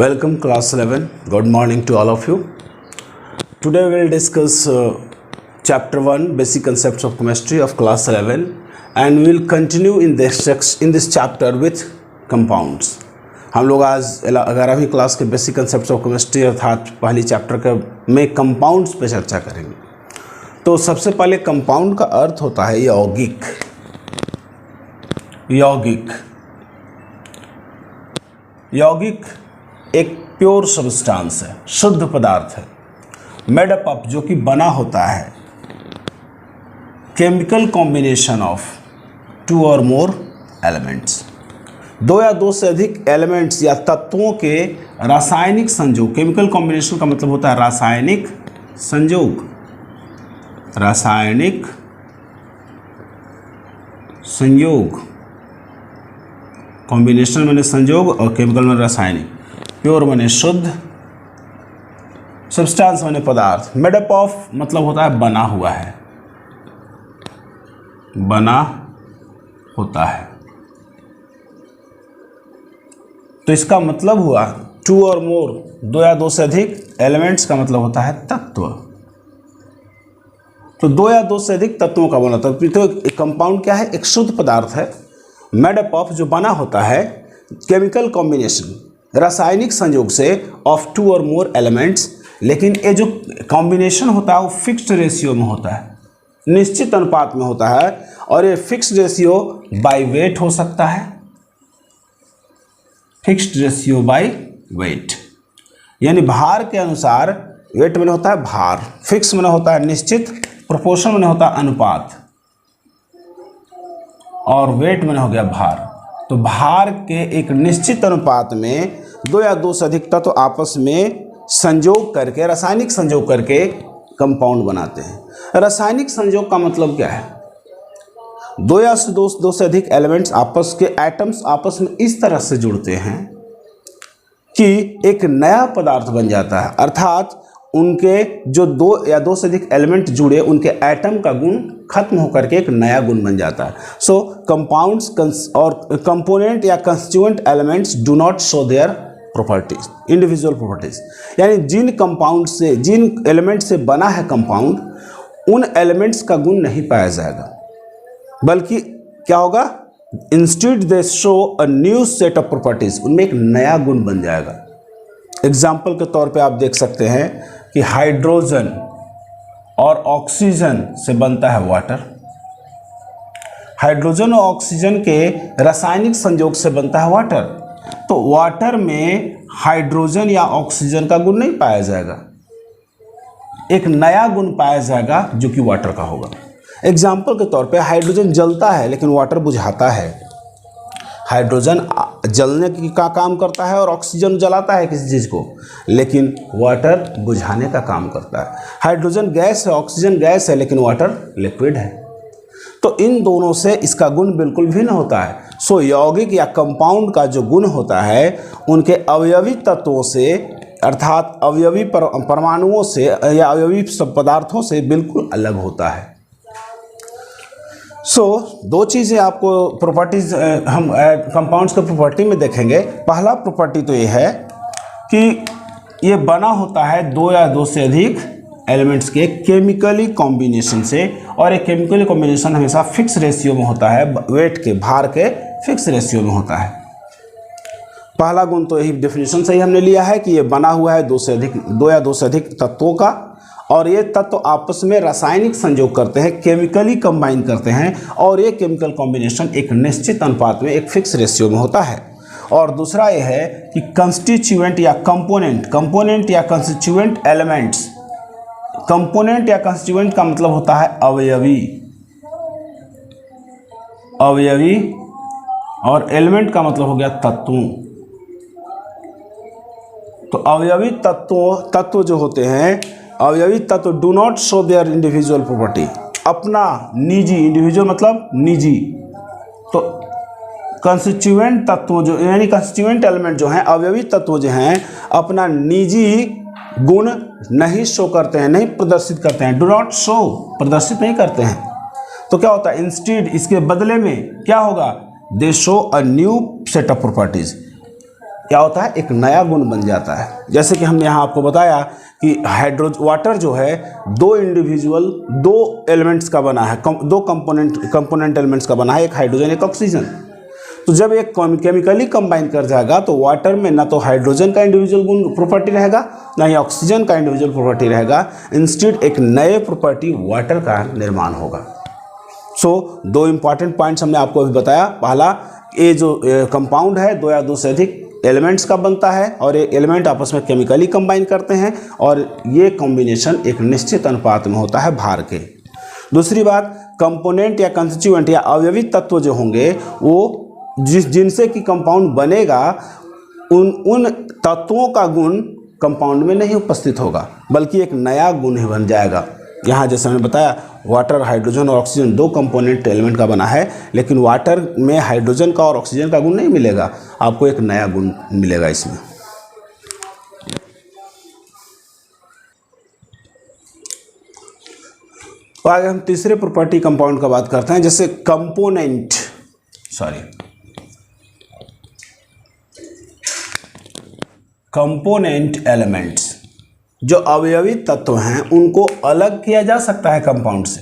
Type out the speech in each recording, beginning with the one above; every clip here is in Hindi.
Welcome class 11. Good morning to all of you. Today we will discuss chapter 1 basic concepts of chemistry of class 11 and we will continue in this chapter with compounds. हम लोग आज 11वीं क्लास के बेसिक कंसेप्ट्स ऑफ केमिस्ट्री अर्थात पहली चैप्टर के में कंपाउंड्स पे चर्चा करेंगे। तो सबसे पहले कंपाउंड का अर्थ होता है यौगिक। यौगिक एक प्योर सब्सटेंस है, शुद्ध पदार्थ है, मेड अप ऑफ, जो कि बना होता है केमिकल कॉम्बिनेशन ऑफ टू और मोर एलिमेंट्स, दो या दो से अधिक एलिमेंट्स या तत्वों के रासायनिक संयोग। केमिकल कॉम्बिनेशन का मतलब होता है रासायनिक संयोग, रासायनिक संयोग, कॉम्बिनेशन माने संयोग और केमिकल माने रासायनिक, प्योर माने शुद्ध, सब्सटेंस माने पदार्थ, मेड अप ऑफ मतलब होता है बना हुआ है, बना होता है। तो इसका मतलब हुआ टू और मोर, दो या दो से अधिक एलिमेंट्स का मतलब होता है तत्व। तो दो या दो से अधिक तत्वों का बना होता है। तो एक कंपाउंड क्या है? एक शुद्ध पदार्थ है, मेड अप ऑफ, जो बना होता है केमिकल कॉम्बिनेशन, रासायनिक संयोग से, ऑफ टू और मोर एलिमेंट्स। लेकिन ये जो कॉम्बिनेशन होता है वो फिक्स्ड रेशियो में होता है, निश्चित अनुपात में होता है, और ये फिक्स्ड रेशियो बाय वेट हो सकता है, फिक्स्ड रेशियो बाय वेट, यानी भार के अनुसार। वेट में होता है भार, फिक्स में होता है निश्चित, प्रोपोर्शन में होता है अनुपात, और वेट में हो गया भार। तो भार के एक निश्चित अनुपात में दो या दो से अधिक तत्व आपस में संयोग करके, रासायनिक संयोग करके कंपाउंड बनाते हैं। रासायनिक संयोग का मतलब क्या है? दो या दो से अधिक एलिमेंट्स आपस के एटम्स आपस में इस तरह से जुड़ते हैं कि एक नया पदार्थ बन जाता है, अर्थात उनके जो दो या दो से अधिक एलिमेंट जुड़े, उनके एटम का गुण खत्म होकर के एक नया गुण बन जाता है। सो कंपाउंड्स और कंपोनेंट या constituent elements do not show their properties, individual properties, यानी जिन कंपाउंड से, जिन एलिमेंट से बना है कंपाउंड, उन एलिमेंट्स का गुण नहीं पाया जाएगा, बल्कि क्या होगा? Instead they show a new set of properties, उनमें एक नया गुण बन जाएगा। एग्जाम्पल के तौर पे आप देख सकते हैं कि हाइड्रोजन और ऑक्सीजन से बनता है वाटर, हाइड्रोजन और ऑक्सीजन के रासायनिक संयोग से बनता है वाटर। तो वाटर में हाइड्रोजन या ऑक्सीजन का गुण नहीं पाया जाएगा, एक नया गुण पाया जाएगा जो कि वाटर का होगा। एग्जाम्पल के तौर पे हाइड्रोजन जलता है लेकिन वाटर बुझाता है, हाइड्रोजन जलने का काम करता है और ऑक्सीजन जलाता है किसी चीज़ को, लेकिन वाटर बुझाने का काम करता है। हाइड्रोजन गैस है, ऑक्सीजन गैस है, लेकिन वाटर लिक्विड है। तो इन दोनों से इसका गुण बिल्कुल भिन्न होता है। सो यौगिक या कंपाउंड का जो गुण होता है उनके अवयवी तत्वों से, अर्थात अवयवी परमाणुओं से या अवयवी पदार्थों से बिल्कुल अलग होता है। दो चीज़ें आपको प्रॉपर्टीज हम कंपाउंड्स के प्रॉपर्टी में देखेंगे। पहला प्रॉपर्टी तो ये है कि ये बना होता है दो या दो से अधिक एलिमेंट्स के केमिकली कॉम्बिनेशन से, और एक केमिकली कॉम्बिनेशन हमेशा फिक्स रेशियो में होता है, वेट के, भार के फिक्स रेशियो में होता है। पहला गुण तो यही डेफिनेशन से ही हमने लिया है कि ये बना हुआ है दो या दो से अधिक तत्वों का, और ये तत्व आपस में रासायनिक संयोग करते हैं, केमिकली कंबाइन करते हैं, और ये केमिकल कॉम्बिनेशन एक निश्चित अनुपात में, एक फिक्स रेशियो में होता है। और दूसरा ये है कि कंस्टिट्यूएंट या कंपोनेंट या कंस्टिट्यूएंट एलिमेंट्स, कंपोनेंट या कंस्टिट्यूएंट का मतलब होता है अवयवी, और एलिमेंट का मतलब हो गया तत्वों। तो अवयवी तत्व जो होते हैं, अवयवी तत्व do not show their individual property, अपना निजी, इंडिविजुअल मतलब निजी। तो कंस्टिट्यूएंट तत्व जो, यानी कंस्टिट्यूएंट एलिमेंट जो हैं, अवयवी तत्व जो हैं, अपना निजी गुण नहीं शो करते हैं, नहीं प्रदर्शित करते हैं, डू नॉट शो, प्रदर्शित नहीं करते हैं। तो क्या होता है? इंस्टेड, इसके बदले में क्या होगा? दे show a new set of properties, क्या होता है, एक नया गुण बन जाता है। जैसे कि हमने यहाँ आपको बताया कि वाटर जो है दो एलिमेंट्स का बना है, दो कंपोनेंट एलिमेंट्स का बना है, एक हाइड्रोजन एक ऑक्सीजन। तो जब एक केमिकली कंबाइन कर जाएगा तो वाटर में ना तो हाइड्रोजन का इंडिविजुअल गुण प्रॉपर्टी रहेगा, ना ही ऑक्सीजन का इंडिविजुअल प्रॉपर्टी रहेगा, इंस्टेड एक नए प्रॉपर्टी वाटर का निर्माण होगा। सो दो इंपॉर्टेंट पॉइंट्स हमने आपको अभी बताया। पहला, ये जो कंपाउंड है दो या दो से अधिक एलिमेंट्स का बनता है और ये एलिमेंट आपस में केमिकली कंबाइन करते हैं और ये कॉम्बिनेशन एक निश्चित अनुपात में होता है भार के। दूसरी बात, कंपोनेंट या कंस्टिट्यूएंट या अवयवी तत्व जो होंगे वो जिनसे कि कंपाउंड बनेगा उन तत्वों का गुण कंपाउंड में नहीं उपस्थित होगा, बल्कि एक नया गुण ही बन जाएगा। यहाँ जैसे हमने बताया वाटर, हाइड्रोजन और ऑक्सीजन दो कंपोनेंट एलिमेंट का बना है, लेकिन वाटर में हाइड्रोजन का और ऑक्सीजन का गुण नहीं मिलेगा, आपको एक नया गुण मिलेगा इसमें। तो आगे हम तीसरे प्रॉपर्टी कंपाउंड का बात करते हैं, जैसे कंपोनेंट एलिमेंट्स, जो अवयवी तत्व हैं उनको अलग किया जा सकता है कंपाउंड से।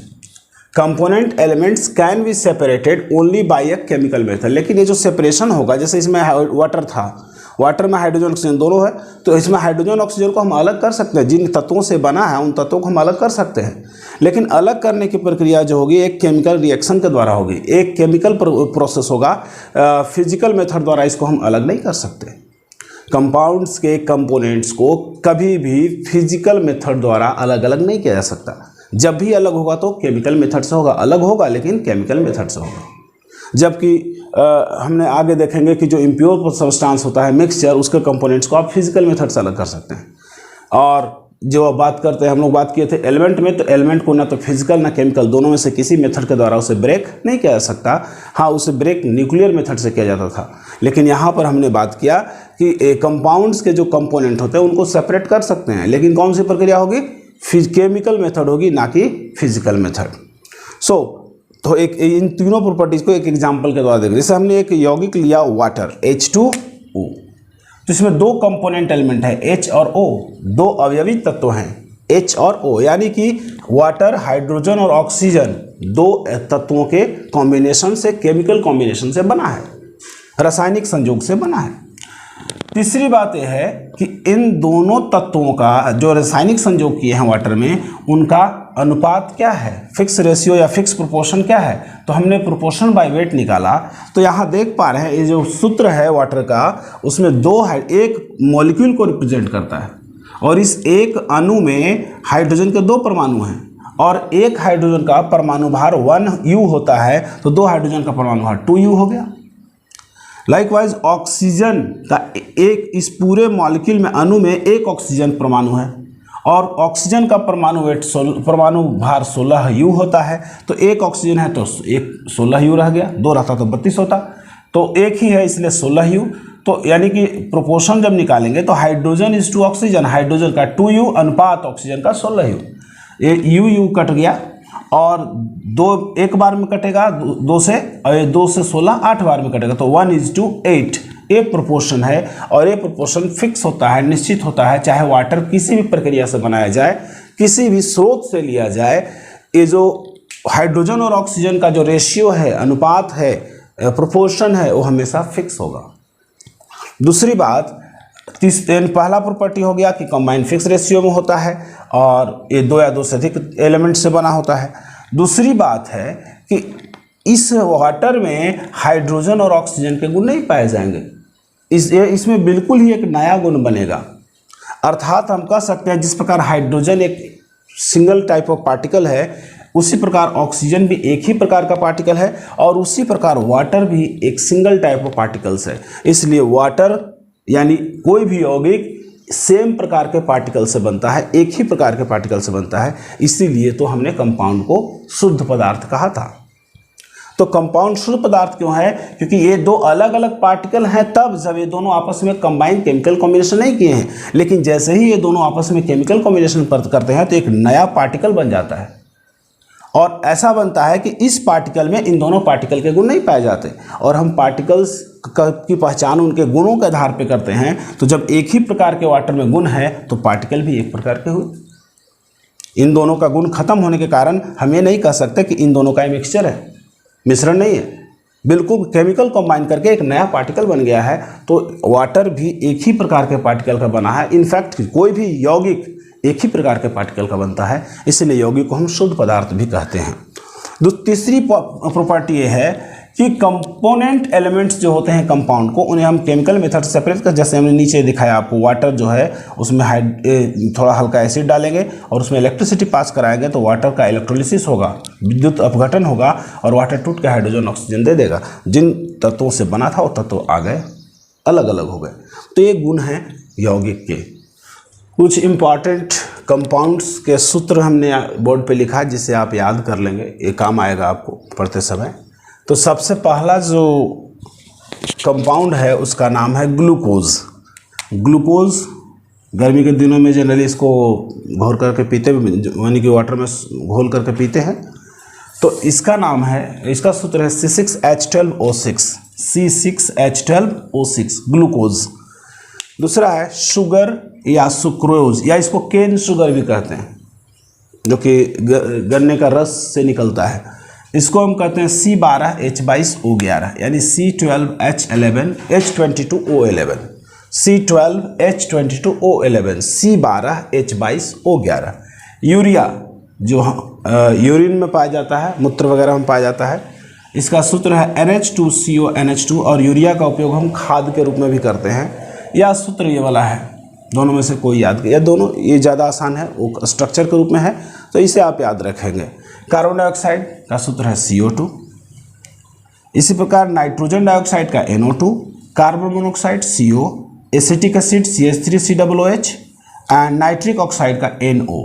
Component elements can be separated only by a chemical method. लेकिन ये जो सेपरेशन होगा, जैसे इसमें वाटर था, वाटर में हाइड्रोजन ऑक्सीजन दोनों है, तो इसमें हाइड्रोजन ऑक्सीजन को हम अलग कर सकते हैं, जिन तत्वों से बना है उन तत्वों को हम अलग कर सकते हैं। लेकिन अलग करने की प्रक्रिया जो होगी एक केमिकल रिएक्शन के द्वारा होगी, एक केमिकल प्रोसेस होगा, फिजिकल मेथड द्वारा इसको हम अलग नहीं कर सकते। कंपाउंड्स के कंपोनेंट्स को कभी भी फिजिकल मेथड द्वारा अलग अलग नहीं किया जा सकता। जब भी अलग होगा तो केमिकल मेथड से होगा, अलग होगा लेकिन केमिकल मेथड से होगा। जबकि हमने आगे देखेंगे कि जो इम्प्योर सब्सटेंस होता है मिक्सचर, उसके कंपोनेंट्स को आप फिजिकल मेथड से अलग कर सकते हैं। और जो बात करते हैं, हम लोग बात किए थे एलिमेंट में, तो एलिमेंट को ना तो फिजिकल ना केमिकल दोनों में से किसी मेथड के द्वारा उसे ब्रेक नहीं किया जा सकता। हाँ, उसे ब्रेक न्यूक्लियर मेथड से किया जाता था, लेकिन यहाँ पर हमने बात किया कि कंपाउंड्स के जो कंपोनेंट होते हैं उनको सेपरेट कर सकते हैं, लेकिन कौन सी प्रक्रिया होगी, केमिकल मेथड होगी, ना कि फिजिकल मेथड। तो एक इन तीनों प्रॉपर्टीज़ को एक एग्जाम्पल के द्वारा देखें। जैसे हमने एक यौगिक लिया वाटर H2O, तो इसमें दो कंपोनेंट एलिमेंट है H और O, दो अवयवी तत्व हैं H और O, यानी कि वाटर, हाइड्रोजन और ऑक्सीजन दो तत्वों के कॉम्बिनेशन से, केमिकल कॉम्बिनेशन से बना है, रासायनिक संयोग से बना है। तीसरी बात यह है कि इन दोनों तत्वों का जो रासायनिक संयोग किए हैं वाटर में, उनका अनुपात क्या है, फिक्स रेशियो या फिक्स प्रोपोर्शन क्या है। तो हमने प्रोपोर्शन बाय वेट निकाला, तो यहाँ देख पा रहे हैं ये जो सूत्र है वाटर का, उसमें एक मॉलिक्यूल को रिप्रेजेंट करता है और इस एक अणु में हाइड्रोजन के दो परमाणु हैं और एक हाइड्रोजन का परमाणु भार 1U होता है, तो दो हाइड्रोजन का परमाणु भार 2U हो गया। लाइकवाइज ऑक्सीजन का एक, इस पूरे मॉलिक्यूल में अणु में एक ऑक्सीजन परमाणु है और ऑक्सीजन का परमाणु भार 16U होता है, तो एक ऑक्सीजन है तो एक 16U रह गया, दो रहता तो 32 होता, तो एक ही है इसलिए 16U। तो यानी कि प्रोपोर्शन जब निकालेंगे तो hydrogen is to oxygen, hydrogen का 2U अनुपात ऑक्सीजन का 16U, ये U कट गया और दो एक बार में कटेगा, दो से 16 8 बार में कटेगा, तो 1:8 ये प्रोपोर्शन है। और ये प्रोपोर्शन फिक्स होता है, निश्चित होता है, चाहे वाटर किसी भी प्रक्रिया से बनाया जाए, किसी भी स्रोत से लिया जाए, ये जो हाइड्रोजन और ऑक्सीजन का जो रेशियो है, अनुपात है, प्रोपोर्शन है, वो हमेशा फिक्स होगा। दूसरी बात, पहला प्रॉपर्टी हो गया कि कंबाइन फिक्स रेशियो में होता है और ये दो या दो से अधिक एलिमेंट से बना होता है। दूसरी बात है कि इस वाटर में हाइड्रोजन और ऑक्सीजन के गुण नहीं पाए जाएंगे, इसमें बिल्कुल ही एक नया गुण बनेगा। अर्थात हम कह सकते हैं जिस प्रकार हाइड्रोजन एक सिंगल टाइप ऑफ पार्टिकल है, उसी प्रकार ऑक्सीजन भी एक ही प्रकार का पार्टिकल है और उसी प्रकार वाटर भी एक सिंगल टाइप ऑफ पार्टिकल्स है। इसलिए वाटर यानी कोई भी यौगिक सेम प्रकार के पार्टिकल से बनता है, एक ही प्रकार के पार्टिकल से बनता है, इसीलिए तो हमने कंपाउंड को शुद्ध पदार्थ कहा था। तो कंपाउंड शुद्ध पदार्थ क्यों है? क्योंकि ये दो अलग अलग पार्टिकल हैं तब जब ये दोनों आपस में कंबाइन केमिकल कॉम्बिनेशन नहीं किए हैं, लेकिन जैसे ही ये दोनों आपस में केमिकल कॉम्बिनेशन करते हैं तो एक नया पार्टिकल बन जाता है और ऐसा बनता है कि इस पार्टिकल में इन दोनों पार्टिकल के गुण नहीं पाए जाते, और हम पार्टिकल्स की पहचान उनके गुणों के आधार पर करते हैं। तो जब एक ही प्रकार के वाटर में गुण है तो पार्टिकल भी एक प्रकार के हुए। इन दोनों का गुण खत्म होने के कारण हम ये नहीं कह सकते कि इन दोनों का मिक्सचर है, मिश्रण नहीं है, बिल्कुल केमिकल कंबाइन करके एक नया पार्टिकल बन गया है। तो वाटर भी एक ही प्रकार के पार्टिकल का बना है। इनफैक्ट कोई भी यौगिक एक ही प्रकार के पार्टिकल का बनता है, इसलिए यौगिक को हम शुद्ध पदार्थ भी कहते हैं। तीसरी प्रॉपर्टी ये है कि कंपोनेंट एलिमेंट्स जो होते हैं कंपाउंड को, उन्हें हम केमिकल मेथड से सेपरेट कर, जैसे हमने नीचे दिखाया आपको, वाटर जो है उसमें थोड़ा हल्का एसिड डालेंगे और उसमें इलेक्ट्रिसिटी पास कराएंगे तो वाटर का इलेक्ट्रोलिसिस होगा, विद्युत अपघटन होगा और वाटर टूट के हाइड्रोजन ऑक्सीजन दे देगा। जिन तत्वों से बना था वो तत्व आ गए, अलग अलग हो गए। तो ये गुण हैं यौगिक के। कुछ इम्पॉर्टेंट कंपाउंड्स के सूत्र हमने बोर्ड पे लिखा है, जिसे आप याद कर लेंगे, ये काम आएगा आपको पढ़ते समय। तो सबसे पहला जो कंपाउंड है उसका नाम है ग्लूकोज। ग्लूकोज गर्मी के दिनों में जनरली इसको घोल करके पीते, यानी कि वाटर में घोल करके पीते हैं। तो इसका नाम है, इसका सूत्र है C6H12O6, C6H12O6 ग्लूकोज। दूसरा है शुगर या सुक्रोज, या इसको केन शुगर भी कहते हैं, जो कि गन्ने का रस से निकलता है। इसको हम कहते हैं C12H22O11, यानी C12H11 H22O11, C12H22O11, C12H22O11। Urea जो यूरिन में पाया जाता है, मूत्र वगैरह में पाया जाता है, इसका सूत्र है NH2CONH2, और यूरिया का उपयोग हम खाद के रूप में भी करते हैं। यह सूत्र ये वाला है, दोनों में से कोई याद, या दोनों, ये ज़्यादा आसान है, वो स्ट्रक्चर के रूप में है तो इसे आप याद रखेंगे। कार्बन डाइऑक्साइड का सूत्र है CO2। इसी प्रकार नाइट्रोजन डाइऑक्साइड का NO2, carbon monoxide CO, acetic acid CH3COOH and nitric oxide का NO।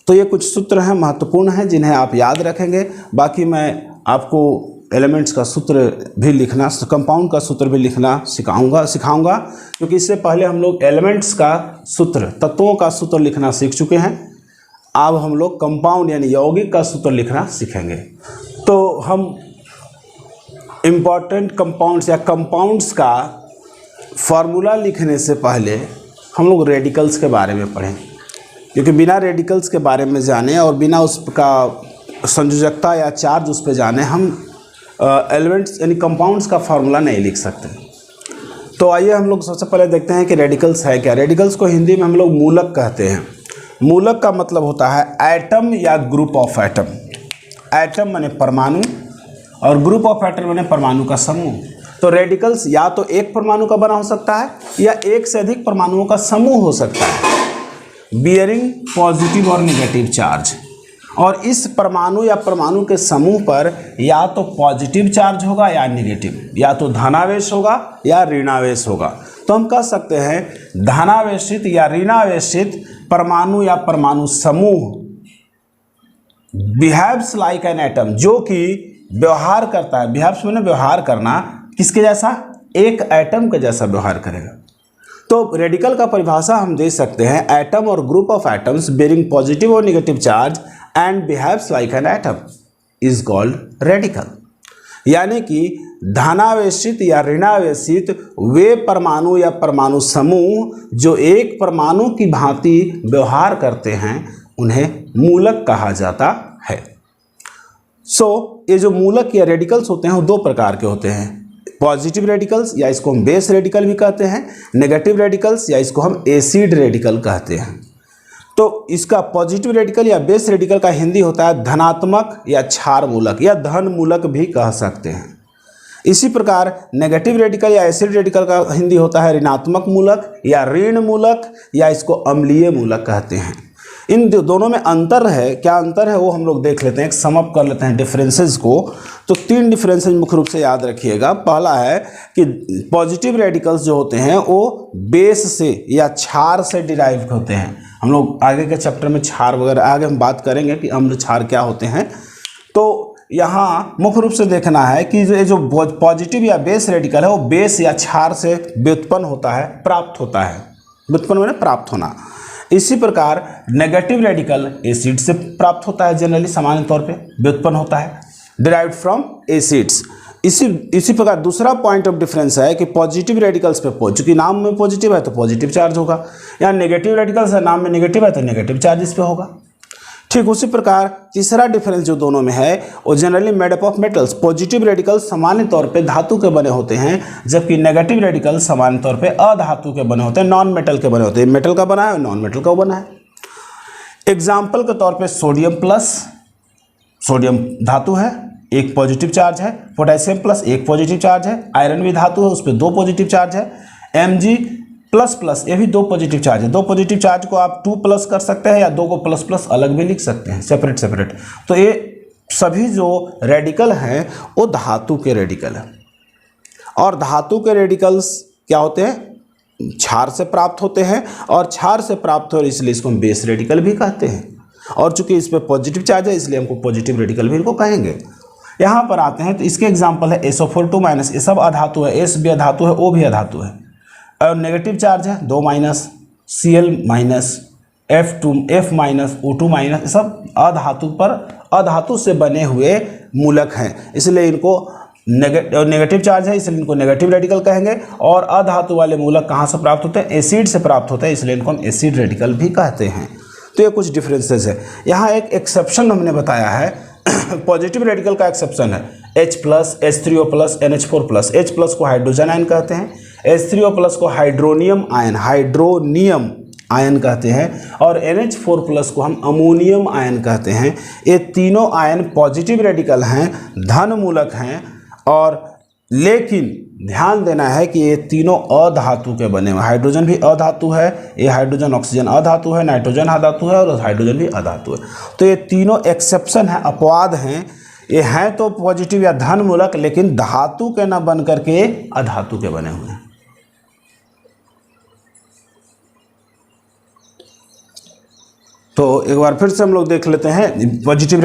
तो ये कुछ सूत्र हैं, महत्वपूर्ण हैं, जिन्हें आप याद रखेंगे। बाकी मैं आपको एलिमेंट्स का सूत्र भी लिखना, कंपाउंड का सूत्र भी लिखना सिखाऊंगा, क्योंकि इससे पहले हम लोग एलिमेंट्स का सूत्र, तत्वों का सूत्र लिखना सीख चुके हैं। अब हम लोग कंपाउंड यानी यौगिक का सूत्र लिखना सीखेंगे। तो हम इम्पॉर्टेंट कंपाउंड्स या कंपाउंड्स का फार्मूला लिखने से पहले हम लोग रेडिकल्स के बारे में पढ़ें, क्योंकि बिना रेडिकल्स के बारे में जाने और बिना उसका संयोजकता या चार्ज उस पर जाने हम एलिमेंट्स यानी कंपाउंड्स का फार्मूला नहीं लिख सकते। तो आइए हम लोग सबसे पहले देखते हैं कि रेडिकल्स है क्या। रेडिकल्स को हिंदी में हम लोग मूलक कहते हैं। मूलक का मतलब होता है एटम या ग्रुप ऑफ एटम। एटम माने परमाणु और ग्रुप ऑफ एटम माने परमाणु का समूह। तो रेडिकल्स या तो एक परमाणु का बना हो सकता है या एक से अधिक परमाणुओं का समूह हो सकता है, बियरिंग पॉजिटिव और नेगेटिव चार्ज। और इस परमाणु या परमाणु के समूह पर या तो पॉजिटिव चार्ज होगा या नेगेटिव, या तो धनावेश होगा या ऋणावेश होगा। तो हम कह सकते हैं धनावेशित या ऋणावेशित परमाणु या परमाणु समूह बिहेव्स लाइक एन एटम, जो कि व्यवहार करता है। बिहेव्स माने व्यवहार करना, किसके जैसा? एक एटम के जैसा व्यवहार करेगा। तो रेडिकल का परिभाषा हम दे सकते हैं एटम और group of atoms bearing positive और negative charge and behaves like an atom is called radical. यानी कि धनावेशित या ऋणावेशित वे परमाणु या परमाणु समूह जो एक परमाणु की भांति व्यवहार करते हैं उन्हें मूलक कहा जाता है। ये जो मूलक या रेडिकल्स होते हैं वो दो प्रकार के होते हैं, पॉजिटिव रेडिकल्स या इसको हम बेस रेडिकल भी कहते हैं, नेगेटिव रेडिकल्स या इसको हम एसिड रेडिकल कहते हैं। तो इसका पॉजिटिव रेडिकल या बेस रेडिकल का हिंदी होता है धनात्मक या क्षार मूलक या धन मूलक भी कह सकते हैं। इसी प्रकार नेगेटिव रेडिकल या एसिड रेडिकल का हिंदी होता है ऋणात्मक मूलक या ऋण मूलक या इसको अम्लीय मूलक कहते हैं। इन दोनों में अंतर है, क्या अंतर है वो हम लोग देख लेते हैं, एक सम अप कर लेते हैं डिफरेंसेस को। तो 3 डिफरेंसेस मुख्य रूप से याद रखिएगा। पहला है कि पॉजिटिव रेडिकल्स जो होते हैं वो बेस से या क्षार से डिराइव होते हैं। हम लोग आगे के चैप्टर में क्षार वगैरह आगे हम बात करेंगे कि अम्ल क्षार क्या होते हैं। तो यहाँ मुख्य रूप से देखना है कि ये जो पॉजिटिव या बेस रेडिकल है वो बेस या क्षार से व्युत्पन्न होता है, प्राप्त होता है। व्युत्पन्न माने प्राप्त होना। इसी प्रकार नेगेटिव रेडिकल एसिड से प्राप्त होता है, जनरली सामान्य तौर पे व्युत्पन्न होता है, डिराइव्ड फ्रॉम एसिड्स। इसी प्रकार दूसरा पॉइंट ऑफ डिफरेंस है कि पॉजिटिव रेडिकल्स पे, चूंकि नाम में पॉजिटिव है तो पॉजिटिव चार्ज होगा, या नेगेटिव रेडिकल्स है नाम में नेगेटिव है तो नेगेटिव चार्ज इस पे होगा। ठीक उसी प्रकार तीसरा डिफरेंस जो दोनों में है वो generally made up of metals. Positive radicals सामान्य तौर पे धातु के बने होते हैं, जबकि नेगेटिव रेडिकल्स सामान्य तौर पे अधातु के बने होते हैं, नॉन मेटल के बने होते हैं। मेटल का बना है और नॉन मेटल का बना है। एग्जाम्पल के तौर पे सोडियम प्लस, सोडियम धातु है, एक पॉजिटिव चार्ज है, पोटेशियम प्लस एक पॉजिटिव चार्ज है, आयरन भी धातु है उस पर दो पॉजिटिव चार्ज है, Mg प्लस प्लस ये भी दो पॉजिटिव चार्ज है। दो पॉजिटिव चार्ज को आप 2 प्लस कर सकते हैं या दो को प्लस प्लस अलग भी लिख सकते हैं, सेपरेट सेपरेट। तो ये सभी जो रेडिकल हैं वो धातु के रेडिकल हैं, और धातु के रेडिकल्स क्या होते हैं, क्षार से प्राप्त होते हैं, और क्षार से प्राप्त हो इसलिए इसको हम बेस रेडिकल भी कहते हैं। और चूंकि इस पर पॉजिटिव चार्ज है इसलिए हमको पॉजिटिव रेडिकल भी इनको कहेंगे। यहाँ पर आते हैं तो इसके एग्जाम्पल है SO4 ये सब अधातु है, S भी अधातु है, O भी अधातु है, और नेगेटिव चार्ज है 2 Cl F O2 ये सब अधातु पर अधातु से बने हुए मूलक हैं, इसलिए इनको नेगेटिव चार्ज है इसलिए इनको नेगेटिव रेडिकल कहेंगे। और अधातु वाले मूलक कहाँ से प्राप्त होते हैं, एसिड से प्राप्त होते हैं, इसलिए इनको हम एसिड रेडिकल भी कहते हैं। तो ये कुछ डिफरेंसेस है। यहाँ एक एक्सेप्शन हमने बताया है, पॉजिटिव रेडिकल का एक्सेप्शन है H+, H3O+, NH4+। H+ को हाइड्रोजन आयन कहते हैं, H3O+ को हाइड्रोनियम आयन कहते हैं, और NH4+ को हम अमोनियम आयन कहते हैं। ये तीनों आयन पॉजिटिव रेडिकल हैं, धन मूलक हैं, और लेकिन ध्यान देना है कि ये तीनों अधातु के बने हुए। हाइड्रोजन भी अधातु है, ये हाइड्रोजन ऑक्सीजन अधातु है, नाइट्रोजन अधातु है, और हाइड्रोजन भी अधातु है। तो ये तीनों एक्सेप्शन है, अपवाद हैं। ये हैं तो पॉजिटिव या धन मूलक, लेकिन धातु के न बन करके अधातु के बने हुए हैं। तो एक बार फिर से हम लोग देख लेते हैं। Positive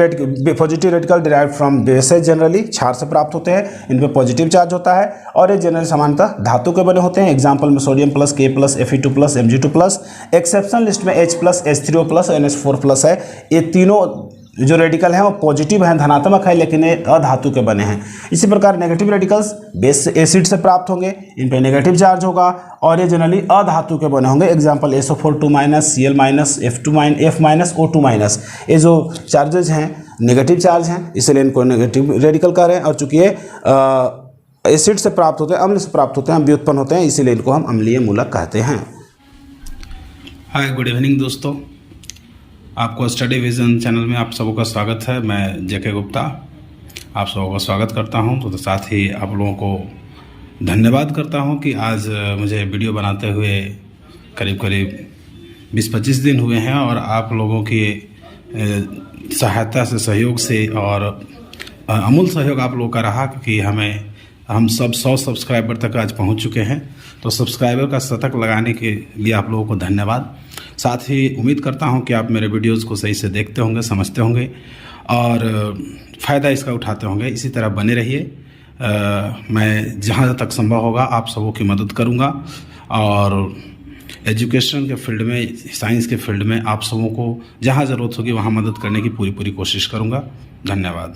radical derived from bases, generally क्षार से प्राप्त होते हैं, इन पे पॉजिटिव चार्ज होता है, और ये जनरली सामान्यतः धातु के बने होते हैं। एग्जांपल में sodium plus, K+, Fe2+, Mg2+। Exception list में H+, H3O+, NH4+ है। ये तीनों जो रेडिकल हैं वो पॉजिटिव हैं, धनात्मक है, लेकिन ये अधातु के बने हैं। इसी प्रकार नेगेटिव रेडिकल्स बेस एसिड से प्राप्त होंगे, इन पे नेगेटिव चार्ज होगा, और ये जनरली अधातु के बने होंगे। Example SO4 Cl F O2 ये जो चार्जेज हैं नेगेटिव चार्ज हैं, इसलिए इनको नेगेटिव रेडिकल कह रहे हैं। और चूंकि ये एसिड से प्राप्त होते हैं, अम्ल से प्राप्त होते हैं, व्युत्पन्न होते हैं, इसीलिए इनको हम अम्लीय मूलक कहते हैं। हाय, गुड इवनिंग दोस्तों, आपको स्टडी विजन चैनल में आप सबों का स्वागत है। मैं JK गुप्ता आप सबों का स्वागत करता हूं। तो साथ ही आप लोगों को धन्यवाद करता हूं कि आज मुझे वीडियो बनाते हुए करीब 20-25 दिन हुए हैं, और आप लोगों की सहायता से, सहयोग से, और अमूल सहयोग आप लोगों का रहा कि हम सब 100 सब्सक्राइबर तक आज पहुंच चुके हैं। तो सब्सक्राइबर का शतक लगाने के लिए आप लोगों को धन्यवाद। साथ ही उम्मीद करता हूं कि आप मेरे वीडियोस को सही से देखते होंगे, समझते होंगे, और फ़ायदा इसका उठाते होंगे। इसी तरह बने रहिए। मैं जहां तक संभव होगा आप सबों की मदद करूंगा, और एजुकेशन के फील्ड में, साइंस के फील्ड में आप सबों को जहां ज़रूरत होगी वहां मदद करने की पूरी कोशिश करूंगा। धन्यवाद।